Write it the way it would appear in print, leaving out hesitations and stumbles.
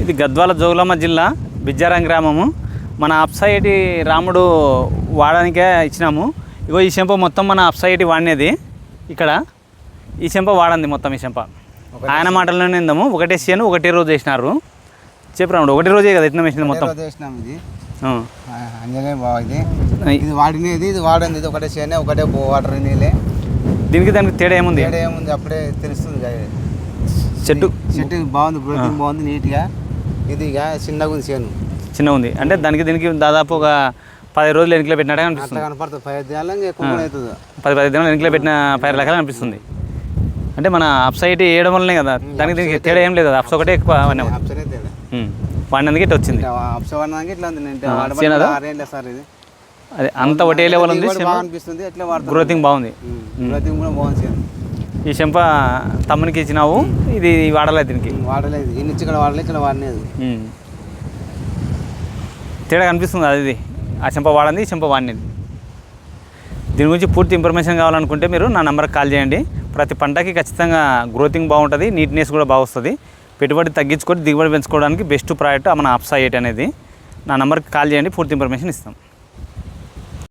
ఇది గద్వాల జోగులాంబ జిల్లా బిజ్జారం గ్రామము. మన అప్సైటి రాముడు వాడడానికే ఇచ్చినాము. ఇగో ఈ చెంప మొత్తం మన అప్సైటి వాడినది. ఇక్కడ ఈ చెంప వాడంది మొత్తం. ఈ చెంప ఆయన మాటల్లోనే ఇందాము. ఒకటే చేను ఒకటే రోజు వేసినారు. చెప్పు రాముడు, ఒకటే రోజే కదా ఎట్లా వేసింది మొత్తం? ఇది వాడినది, ఇది వాడింది, ఇది ఒకటే చేనే, ఒకటే వాటర్ నీళ్ళే. దీనికి దానికి తేడా ఏముంది? తేడా ఏముంది అప్పుడే తెలుస్తుంది. చెట్టు బాగుంది, గ్రోతింగ్ బాగుంది, నీట్గా. ఇది ఇక చిన్నగా ఉంది, చేను చిన్నగా ఉంది. అంటే దానికి దీనికి దాదాపు ఒక 10 రోజులు ఎన్నికలో పెట్టినట్టుగా అనిపిస్తుంది. కనపడుతుంది. 5 దినాలు ఎక్కువ అవుతుంది. 10 దినాలు ఎన్నికలో పెట్టిన పైరు రకాలు అనిపిస్తుంది. అంటే మన అప్సైట్ వేయడం వల్లనే కదా, దానికి దీనికి తేడా ఏం లేదు కదా. అప్స్ ఒకటే ఎక్కువ వాడినందుకు ఇట్లా వచ్చింది. అదే అంత ఒకటే లెవెల్ ఉంది. గ్రోతింగ్ బాగుంది. ఈ చెంప తమ్మునికి ఇచ్చినావు, ఇది వాడలేదు. దీనికి వాడలేదు, ఇక్కడ వాడలేదు, ఇక్కడ వాడలేదు. తేడా కనిపిస్తుంది. అది ఆ చెంప వాడింది, ఈ చెంప వాడినది. దీని గురించి పూర్తి ఇన్ఫర్మేషన్ కావాలనుకుంటే మీరు నా నెంబర్కి కాల్ చేయండి. ప్రతి పంటకి ఖచ్చితంగా గ్రోతింగ్ బాగుంటుంది, నీట్నెస్ కూడా బాగుస్తుంది. పెట్టుబడి తగ్గించుకొని దిగుబడి పెంచుకోవడానికి బెస్ట్ ప్రాడక్ట్ మన అప్సైట్ అనేది. నా నెంబర్కి కాల్ చేయండి, పూర్తి ఇన్ఫర్మేషన్ ఇస్తాం.